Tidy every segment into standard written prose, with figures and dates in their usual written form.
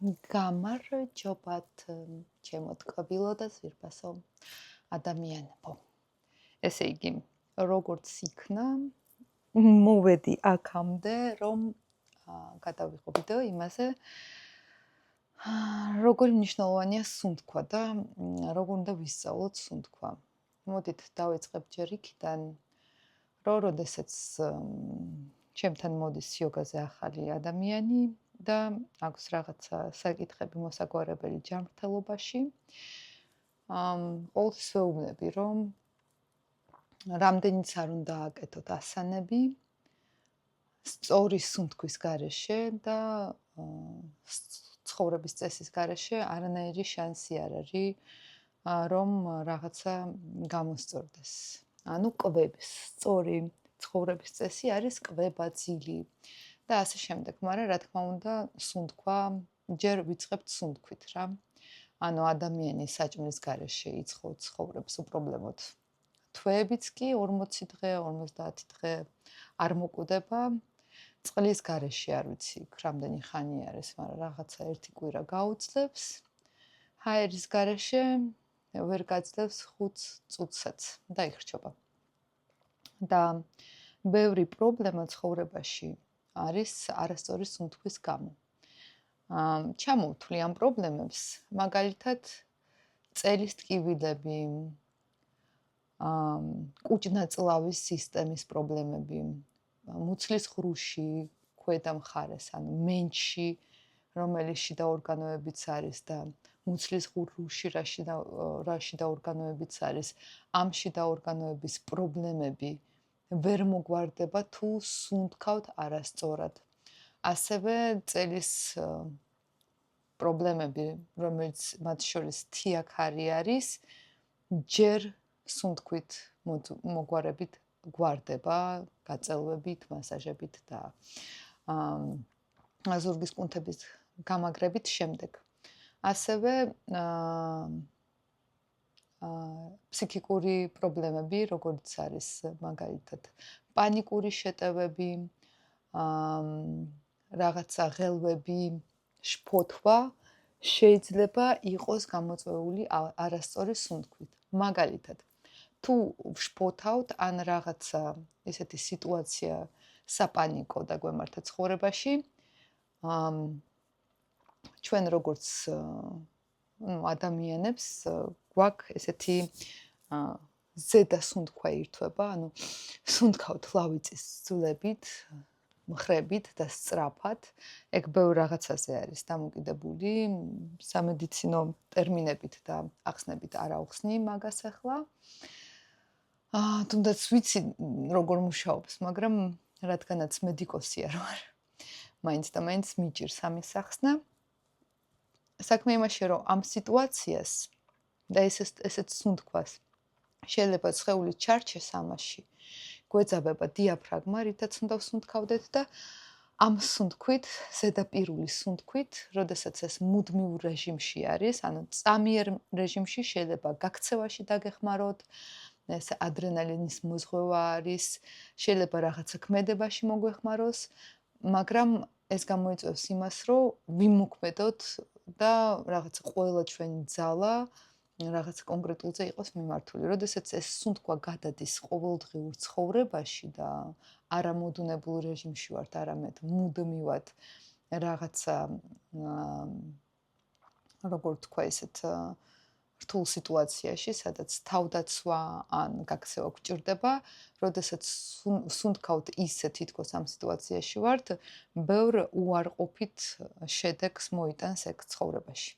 გამარჯობათ ჩემო ტკბილო და ზვირბასო ადამიანებო. ესე იგი, როგორც იქნა, მოვედი აქამდე, რომ გადავიღო ვიდეო იმაზე, როგორი მნიშვნელოვანია სუნთქვა და როგორ უნდა ვისწავლოთ სუნთქვა. მოდით დავიწყებ ჯერ იქიდან, რომ როდესაც ჩემთან მოდის იოგაზე ახალი ადამიანი და აქვს რაღაცა საკითხები მოსაგვარებელი ჯანმრთელობაში, ყოველთვის ვეუბნები, რომ რამდენიც არ უნდა აკეთოთ ასანები, სწორი სუნთქვის გარეშე და ცხოვრების წესის გარეშე არანაირი შანსი არ არის, რომ რაღაცა გამოსწორდეს. ანუ კვების, სწორი ცხოვრების წესი არის კვებაძილი და ასე შემდეგ. მაგრამ რა თქმა უნდა, სუნთქვა ჯერ ვიწყებთ სუნთქვით რა. ანუ ადამიანი საჭმლის გარეშე ცხოვრობს უპრობლემოდ. თვეებიც კი 40 დღე, 50 დღე არ მოკვდება. წყლის გარეშე არ ვიცი რამდენი ხანი არის, მაგრამ რაღაცა ერთი კვირა გაუძლებს. ჰაერის გარეშე ვერ გაძლევს 5 წუთსაც და იხრჩობა. და ბევრი პრობლემა ცხოვრებაში არის არასწორი სუნთქვის გამო. ჩამოვთვლი ამ პრობლემებს, მაგალითად, წელის ტკივილები, კუჭ-ნაწლავის სისტემის პრობლემები, მუცლის ღრუში ქვედა მხარეს, ანუ მენჩი, რომელიც შიდა ორგანოებიც არის და მუცლის ღრუში რა შიდა ორგანოებიც არის, ამ შიდა ორგანოების პრობლემები ვერ მოგვარდება თუ სუნთქავთ არასწორად. ასევე წელის პრობლემები, რომელიც მათ შორის თიაქარი არის, ჯერ სუნთქვით მოგვარებით გვარდება, გაწელვებით, მასაჟებით და ზურგის კუნთების გამაგრებით შემდეგ. ასევე ფსიქიკური პრობლემები, როგორც არის მაგალითად პანიკური შეტევები, რაღაცა ღელვები, შფოთვა შეიძლება იყოს გამოწვეული არასწორი სუნთქვით. მაგალითად, თუ ვშფოთავთ ან რაღაცა ესეთი სიტუაცია საპანიკო და გვემართა ცხოვრებაში, ჩვენ როგორც ადამიანებს გვაქვს ესეთი ზედა სუნთქვა ირთვება, ანუ სუნთქავთ ლავიწის ძვლებით, მხრებით და სწრაფად. ეგ ბევრ რაღაცაზე არის დამოკიდებული, სამედიცინო ტერმინებით და ახსნებით არ ავხსნი მაგას ახლა. თუნდაც ვიცი როგორ მუშაობს, მაგრამ რადგანაც მედიკოსი არ ვარ, მაინც და მაინც მიჭირს ამის ახსნა. საქმე იმაშია, რომ ამ სიტუაციას და ესეთ სუნთქვას შეიძლება სხეულის ჩარჩეს ამაში გვეძაბება დიაფრაგმა, რითაც უნდა ვსუნთქავდეთ და ამ სუნთქვით, ზედაპირული სუნთქვით, როდესაც ეს მუდმივ რეჟიმში არის, ანუ წამიერ რეჟიმში შეიძლება გაქცევაში დაგეხმაროთ, ეს ადრენალინის მოზღვევა არის, შეიძლება რაღაცა ქმედებაში მოგვეხმაროს, მაგრამ ეს გამოიწვევს იმას, რომ ვიმოქმედოთ და რაღაცა ყველა ჩვენი ძალა რაღაც კონკრეტულზე იყოს მიმართული. როდესაც ეს სუნთქვა გადადის ყოველდღიურ ცხოვრებაში და არა მოდუნებულ რეჟიმში ვართ, არამედ მუდმივად რაღაცა როგორ თქვა ესეთ რთულ სიტუაციაში, სადაც თავდაცვა ან გაქცევა გვჭირდება, როდესაც სუნთქავთ ისე თითქოს ამ სიტუაციაში ვართ, ბევრ უარყოფით შედეგს მოიტანს ეგ ცხოვრებაში.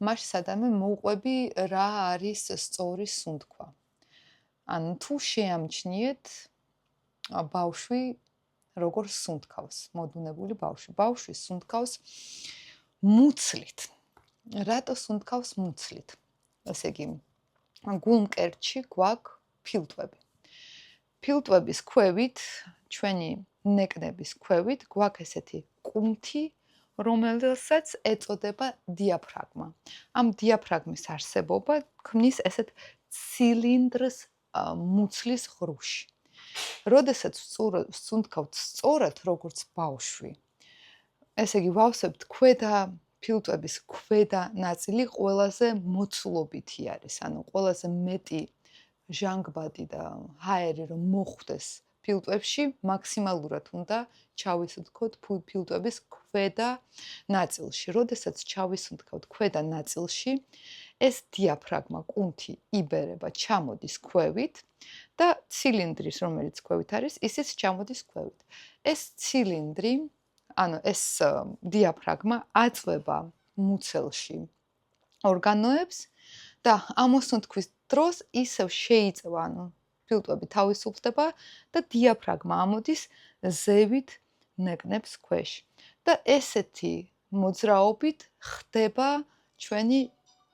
მაშ სადამე მოვყვები რა არის სწორი სუნთქვა. ან თუ შეამჩნიეთ ბავშვი როგორ სუნთქავს, მოდუნებული ბავშვი. ბავშვი სუნთქავს მუცლით. რატო სუნთქავს მუცლით? ესე იგი, გულმკერდში გვაქვს ფილტვები. ფილტვების ქვევით, ჩვენი ნეკნების ქვევით გვაქვს ესეთი კუნთი, რომელსაც ეწოდება დიაფრაგმა. ამ დიაფრაგმის არსებობა ქმნის ესეთ ცილინდრს მუცლის ღრუში. როდესაც სუნთქავთ სწორად, როგორც ბავშვი, ესე იგი, ვავსებთ ქვედა ფილტვების ქვედა ნაწილი ყველაზე მოცულობითი არის, ანუ ყველაზე მეტი ჟანგბადი და ჰაერი რომ მოხვდეს ფილტვებში, მაქსიმალურად უნდა ჩავისუნთქოთ ფილტვების ქვედა ნაწილში. როდესაც ჩავისუნთქავთ ქვედა ნაწილში, ეს დიაფრაგმა, კუნთი იბერება, ჩამოდის ქვევით და ცილინდრის, რომელიც ქვევით არის, ისიც ჩამოდის ქვევით. ეს ცილინდრი, ანუ ეს დიაფრაგმა აწვება მუცელში ორგანოებს და ამოსუნთქვის დროს ისევ შეიწევა, ანუ ფილტვები თავისუფლდება და დიაფრაგმა ამოდის ზევით ნეკნებს ქვეშ. და ესეთი მოძრაობით ხდება ჩვენი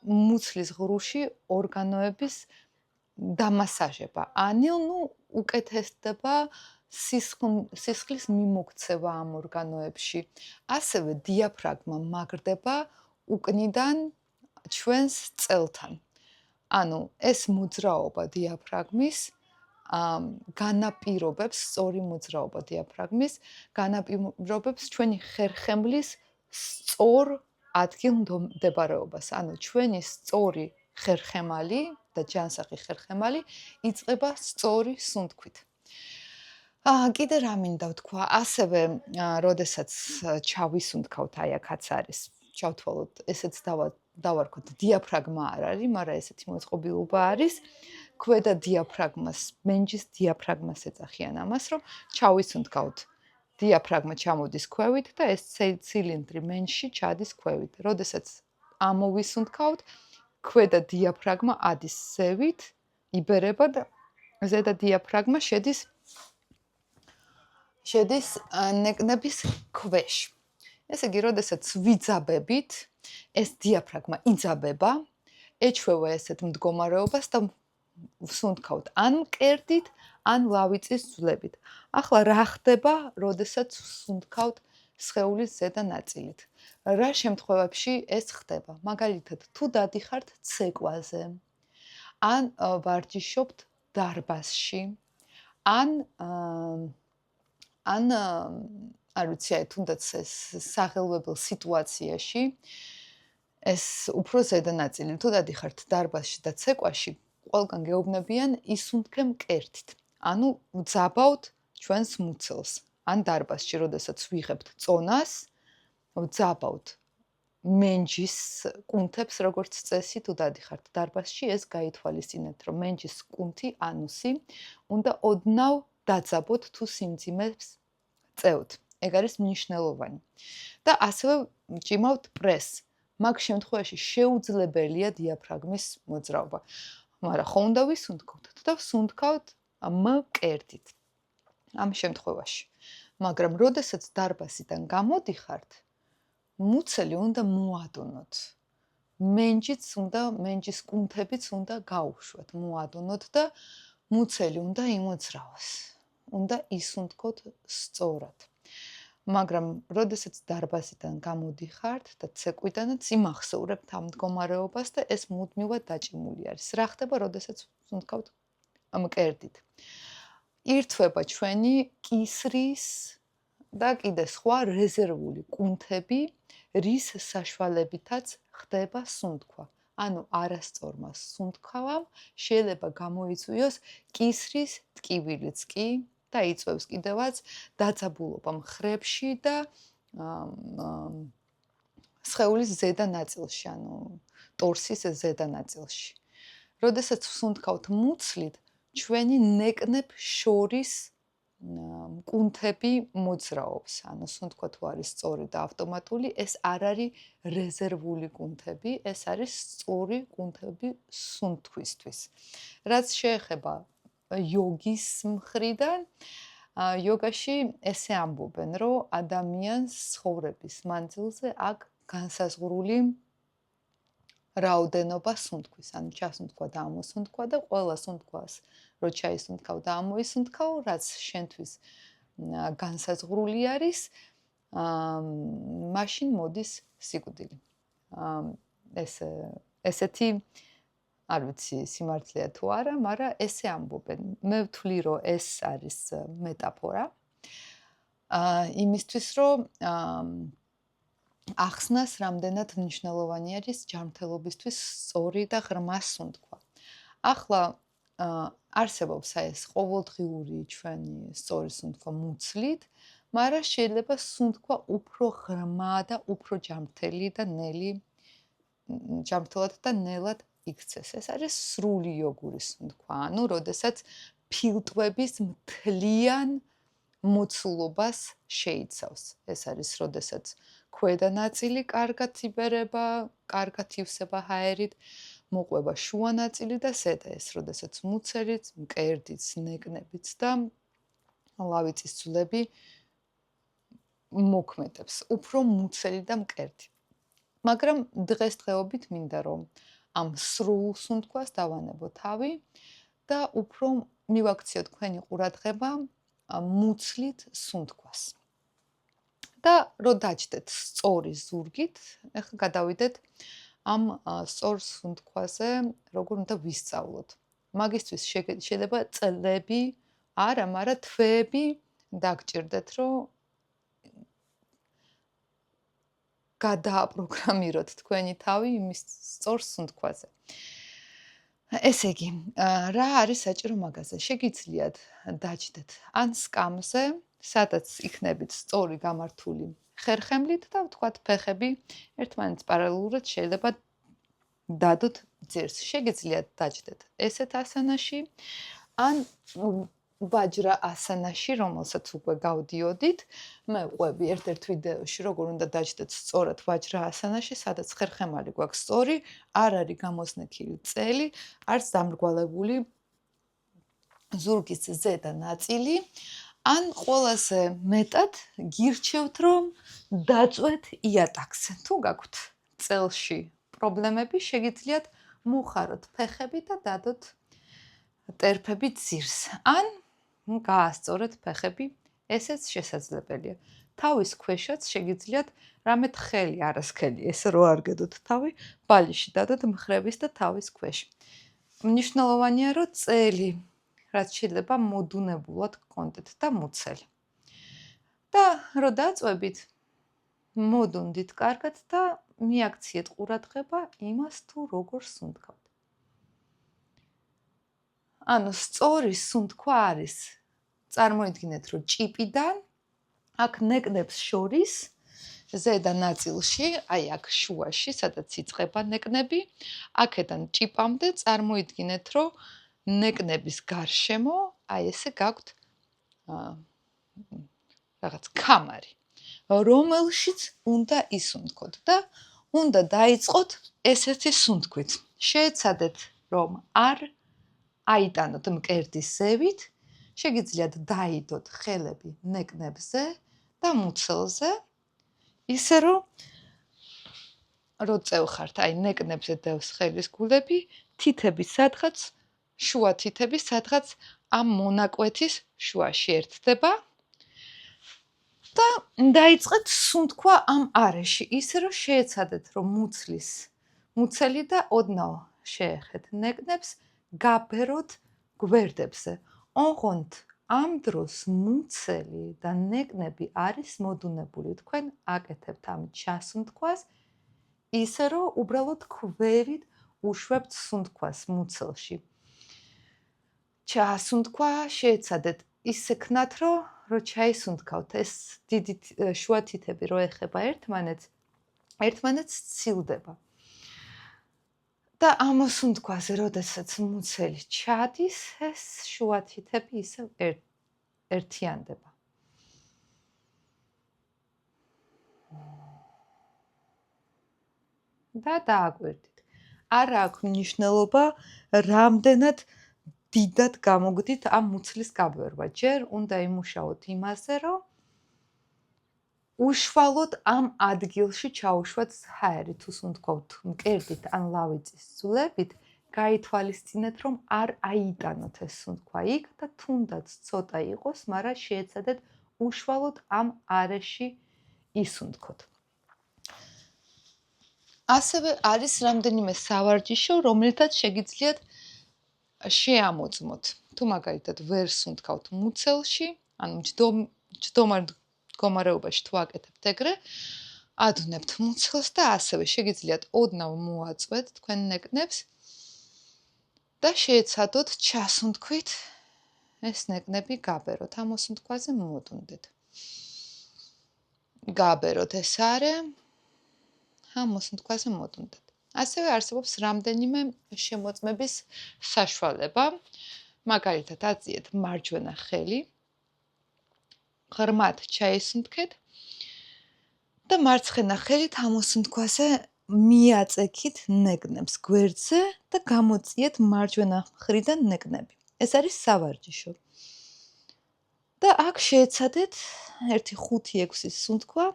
მუცლის ღრუში ორგანოების დამასაჟება. უკეთესდება სისხლის მიმოქცევა ამ ორგანოებში. ასევე დიაფრაგმა მაგრდება უკნიდან ჩვენს წელთან. ანუ ეს მოძრაობა დიაფრაგმის განაპირობებს, სწორი მოძრაობა დიაფრაგმის განაპირობებს ჩვენი ხერხემლის სწორ ადგილმდებარეობას. ანუ ჩვენი სწორი ხერხემალი და ჯანსაღი ხერხემალი იწყება სწორი სუნთქვით. კიდე რა მინდა ვთქვა, ასევე როდესაც ჩავისუნთქავთ, აი აქაც არის, ჩავთვალოთ, ესეც დავარქოთ, დიაფრაგმა არ არის, მაგრამ ესეთი მოწყობილობა არის. ქვედა დიაფრაგმას, მენჯის დიაფრაგმას ეძახიან ამას, რომ ჩავისუნთქავთ. დიაფრაგმა ჩამოდის ქვევით და ეს ცილინდრი მენჯში ჩადის ქვევით. როდესაც ამოვისუნთქავთ, ქვედა დიაფრაგმა ადის ზევით, იბერება და ზედა დიაფრაგმა შედის ნეკნების ქვეშ. ესე იგი, როდესაც ვიძაბებით, ეს დიაფრაგმა იძაბება, ეჩვევა ესეთ მდგომარეობას და ვსუნთქავთ ან მკერდით, ან ლავიწის ძვლებით. ახლა რა ხდება, როდესაც ვსუნთქავთ სხეულის ზედა ნაწილით? რა შემთხვევებში ეს ხდება? მაგალითად, თუ დადიხართ ცეკვაზე, ან ვარჯიშობთ დარბაზში, ან არ ვიცი, აი თუნდაც ეს საღელვებელ სიტუაციაში ეს უფრო ზედა ნაწილი, თუ დადიხართ დარბაზში და ცეკვაში, ყველგან გეუბნებიან ისუნთქე მკერდით. ანუ ვძაბავთ ჩვენს მუცელს. ან დარბაზში, როდესაც ვიღებთ წონას, ვძაბავთ მენჯის კუნთებს, როგორც წესი, თუ დადიხართ დარბაზში, ეს გაითვალისწინეთ, რომ მენჯის კუნთი, ანუსი, უნდა ოდნავ დაძაბოთ თუ სიმძიმეს წევთ. ეგ არის მნიშვნელოვანი. და ასევე ჭიმავთ პრესს. მაგ შემთხვევაში შეუძლებელია დიაფრაგმის მოძრაობა. მაგრამ ხო უნდა ვისუნთქოთ და ვსუნთქავთ მკერდით. ამ შემთხვევაში. მაგრამ როდესაც დარბაზიდან გამოდიხართ, მუცელი უნდა მოადუნოთ. მენჯის კუნთებიც უნდა გაუშვათ, მოადუნოთ და მუცელი უნდა იმოძრავოს. უნდა ისუნთქოთ სწორად. მაგრამ როდესაც დარბაზიდან გამოდიხართ და ცეკვიდანაც იმახსოვრებთ ამ მდგომარეობას და ეს მუდმივად დაჭიმული არის. რა ხდება, როდესაც ვსუნთქავთ მკერდით? ირთვება ჩვენი კისრის და კიდე სხვა რეზერვული კუნთები, რის საშუალებითაც ხდება სუნთქვა. ანუ არასწორმა სუნთქვამ შეიძლება გამოიწვიოს კისრის ტკივილიც კი და იწვევს კიდევაც დაძაბულობა მხრებში და სხეულის ზედა ნაწილში, ანუ ტორსის ზედა ნაწილში. როდესაც ვსუნთქავთ მუცლით, ჩვენი ნეკნებ შორის კუნთები მოძრაობს, ანუ სუნთქვა თუ არის სწორი და ავტომატური, ეს არ არის რეზერვული კუნთები, ეს არის სწორი კუნთები სუნთქვისთვის. რაც შეეხება იოგის მხრიდან, იოგაში ესე ამბობენ, რომ ადამიანს ცხოვრების მანძილზე აქ განსაზღვრული რაოდენობა სუნთქვის, ანუ ჩასუნთქვა და ამოსუნთქვა და ყველა სუნთქვას რო ჩაისუნთქავ და ამოისუნთქავ, რაც შენთვის განსაზღვრული არის, მაშინ მოდის სიკვდილი. ესეთი არ ვიცი სიმართლეა თუ არა, მაგრამ ესე ამბობენ. მე ვთვლი, რომ ეს არის მეტაფორა. იმისთვის, რომ ახსნას რამდენად მნიშვნელოვანი არის ჯანმრთელობისთვის სწორი და ღრმა სუნთქვა. ახლა არსებობს ეს ყოველდღიური ჩვენი სწორი სუნთქვა მუცლით, მაგრამ შეიძლება სუნთქვა უფრო ღრმა და უფრო ჯანმრთელი და ჯანმრთელად და ნელად იქცეს. ეს არის სრული იოგურის სუნთქვა, ანუ როდესაც ფილტვების მთლიან მოცულობას შეიცავს. ეს არის როდესაც ქვედა ნაწილი კარგად იბერება, კარგად ივსება ჰაერით, მოყვება შუა ნაწილი და ზედა ეს, როდესაც მუცელიც, მკერდიც, ნეკნებიც და ლავიწის ძვლები მოქმედებს, უფრო მუცელი და მკერდი. მაგრამ დღესდღეობით მინდა რომ ამ სრულ სუნთქვას დავანებო თავი და უფრო მივაქციო თქვენი ყურადღება მუცლით სუნთქვას. და რო დაჯდეთ სწორი ზურგით, ახლა გადავიდეთ ამ სწორ სუნთქვაზე, როგორ უნდა ვისწავლოთ. მაგისთვის შეიძლება წლები, არა, მაგრამ თვეები დაგჭირდეთ, რომ გადააპროგრამიროთ თქვენი თავი იმის სწორ სუნთქვაზე. ესე იგი, რა არის საჭირო მაგაზე? შეგიძლიათ დაჯდეთ ან სკამზე, სადაც იქნებით სწორი გამართული ხერხემლით და ვთქვათ ფეხები ერთმანეთს პარალელურად შეიძლება დადოთ ძირს. შეგიძლიათ დაჯდეთ ესეთ ასანაში ან ვაჯრა ასანაში, რომელსაც უკვე გავდიოდით. მე ვყვები ერთ-ერთ ვიდეოში, როგორ უნდა დაჯდეთ სწორად ვაჯრა ასანაში, სადაც ხერხემალი გვაქვს სწორი, არ არის გამოსნექილი წელი, არც დამრგვალებული ზურგის ზედა ნაწილი. ან ყველაზე მეტად გირჩევთ, რომ დაწვეთ იატაკზე. თუ გაქვთ წელში პრობლემები, შეგიძლიათ მოხაროთ ფეხები და დადოთ ტერფები ძირს. ან გაასწორეთ ფეხები, ესეც შესაძლებელია. თავის ქვეშაც შეგიძლიათ რამე თხელი, არასქელი, ესე რო არ გედოთ თავი, ბალიში დადოთ მხრების და თავის ქვეშ. მნიშვნელოვანია, რომ წელი რაც შეიძლება მოდუნებულად გქონდეთ და მუცელი. და რო დაწვევით, მოდუნდით კარგად და მიაქციეთ ყურადღება იმას, თუ როგორ სუნთქავთ. ანუ სწორი სუნთქვა არის, წარმოიდგინეთ, რომ ჭიპიდან აქ ნეკნებს შორის ზედა ნაწილში, აი აქ შუაში, სადაც იწყება ნეკნები, აქედან ჭიპამდე წარმოიდგინეთ, რომ ნეკნების გარშემო, აი ესე გაქვთ რაღაც კამარი, რომელშიც უნდა ისუნთქოთ და უნდა დაიწყოთ ესეთი სუნთქვით. შეეცადეთ, რომ არ აიტანოთ მკერდის ზევით, შეგიძლიათ დაიდოთ ხელები ნეკნებზე და მუცელზე, ისე რომ წევხართ, აი ნეკნებზე დევს ხელის გულები, თითები სადღაც, შუა თითები სადღაც ამ მონაკვეთის შუაში ერთდება და დაიწყეთ სუნთქვა ამ არეში, ისე რომ შეეცადეთ, რომ მუცელი და ოდნავ შეეხეთ ნეკნებს, გაბეროთ გვერდებზე. ოღონდ ამ დროს მუცელი და ნეკნები არის მოდუნებული. თქვენ აკეთებთ ამ ჩასუნთქვას, ისე რომ უბრალოდ ქვევით უშვებთ სუნთქვას მუცელში. ჩასუნთქვა შეეცადეთ ისე ქნათ, რომ ჩაისუნთქავთ. ეს დიდი შუა თითები რო ეხება ერთმანეთს ცილდება. და ამ სუნთქვაზე, როდესაც მუცელი ჩადის, ეს შუა თითები ისე ერთიანდება. და დააკვირდით. არ აქვს მნიშვნელობა, რამდენად დიდად გამოგდით ამ მუცლის გაბერვა. ჯერ უნდა იმუშაოთ იმაზე, რომ უშუალოდ ამ ადგილში ჩაუშვათ ჰაერი. თუ სუნთქავთ მკერდით ან ლავიწის ძვლებით, გაითვალისწინეთ, რომ არ აიტანოთ ეს სუნთქვა იქ და თუნდაც ცოტა იყოს, მაგრამ შეეცადეთ უშუალოდ ამ არეში ისუნთქოთ. ასევე არის რამდენიმე სავარჯიშო, რომელთაც შეგიძლიათ შეამოწმოთ. თუ მაგალითად ვერ სუნთქავთ მუცელში, ანუ მჯდომარ მდგომარეობაში თუ აკეთებთ ეგრე, ადუნებთ მუცელს და ასევე შეგიძლიათ ოდნავ მოაწვეთ თქვენ ნეკნებს და შეეცადოთ ჩასუნთქვით ეს ნეკნები გაბეროთ, ამ მოსუნთქვაზე მოდუნდეთ. გაბეროთ ეს არე, ამ მოსუნთქვაზე მოდუნდეთ. ასევე არსებობს რამდენიმე შემოწმების საშუალება, მაგალითად აწიეთ მარჯვენა ხელი, ღრმად ჩაისუნთქეთ და მარცხენა ხელით ამ მოსუნთქვაზე მიაწექით ნეკნებს გვერდზე და გამოწიეთ მარჯვენა მხრიდან ნეკნები. ეს არის სავარჯიშო. და აქ შეეცადეთ 1-5-6 სუნთქვა,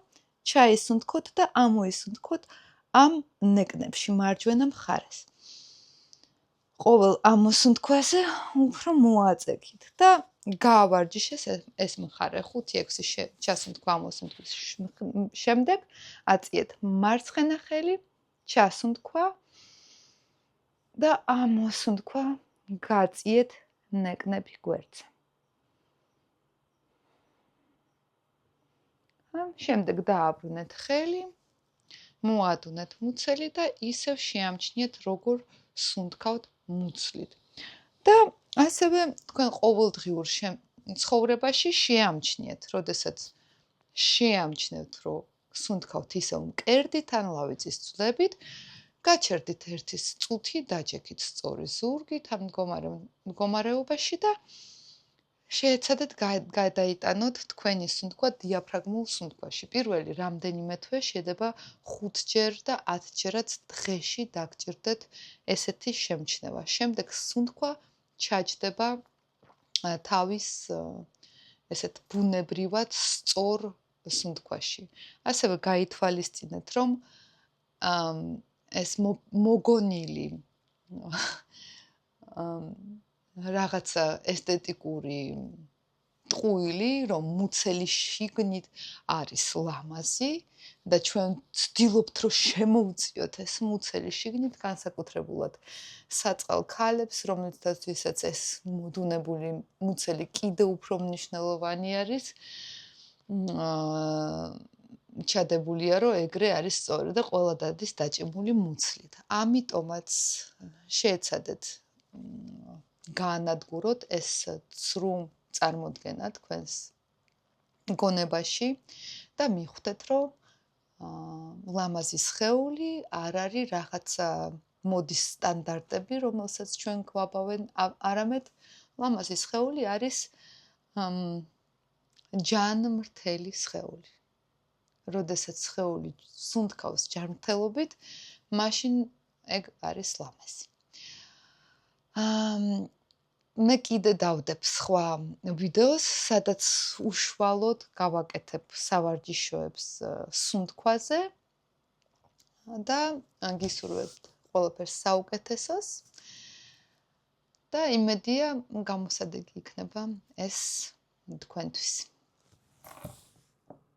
ჩაისუნთქოთ და ამოისუნთქოთ ამ ნეკნებში მარჯვენა მხარეს. ყოველ ამ მოსუნთქვაზე უფრო მოაწექით და გაავარჯიშეს ეს მხარე 5-6 ჩასუნთქვა ამ მოსუნთქვის შემდეგ აწიეთ მარცხენა ხელი, ჩასუნთქვა და ამ მოსუნთქვა გაწიეთ ნეკნები გვერდზე. შემდეგ დააბრუნეთ ხელი, მოადუნეთ მუცელი და ისევ შეამჩნიეთ როგორ სუნთქავთ მუცლით. და ასევე თქვენ ყოველდღიურ ცხოვრებაში შეამჩნიეთ, როდესაც შეამჩნევთ, რომ სუნთქავთ ისევ მკერდით ან ლავიწის ძვლებით, გაჩერდით ერთი წუთი, დაჯექით სწორი ზურგით ამ მდგომარეობაში და შეეცადეთ გადაიტანოთ თქვენი სუნთქვა დიაფრაგმულ სუნთქვაში. პირველი რამდენიმე თვე შედება 5-ჯერ და 10-ჯერაც დღეში დაგჭირდეთ ესეთი შემჩნევა. შემდეგ სუნთქვა ჩაჯდება თავის ესეთ ბუნებრივად სწორ სუნთქვაში. ასევე გაითვალისწინეთ, რომ ეს მოგონილი რაღაცა ესთეტიკური ტყუილი, რომ მუცელი შიგნით არის ლამაზი და ჩვენ ვცდილობთ, რომ შემოვწიოთ ეს მუცელი შიგნით, განსაკუთრებულად საწყალ ქალებს, რომელთაცვისაც ეს მოდუნებული მუცელი კიდევ უფრო მნიშვნელოვანი არის. ჩადებულია, რომ ეგრე არის სწორი და ყველა დადის დაჭიმული მუცლით. ამიტომაც შეეცადეთ გაანადგუროთ ეს ცრუ წარმოდგენა თქვენს გონებაში და მიხვდეთ, რომ ლამაზი სხეული არ არის რაღაცა მოდის სტანდარტები, რომელსაც ჩვენ გვაბავენ, არამედ ლამაზი სხეული არის ჯანმრთელი სხეული. როდესაც სხეული სუნთქავს ჯანმრთელობით, მაშინ ეგ არის ლამაზი. მე კიდე დავდებ სხვა ვიდეოს, სადაც უშუალოდ გავაკეთებ სავარჯიშოებს სუნთქვაზე და გისურვებთ ყველაფერს საუკეთესოს და იმედია გამოსადეგი იქნება ეს თქვენთვის.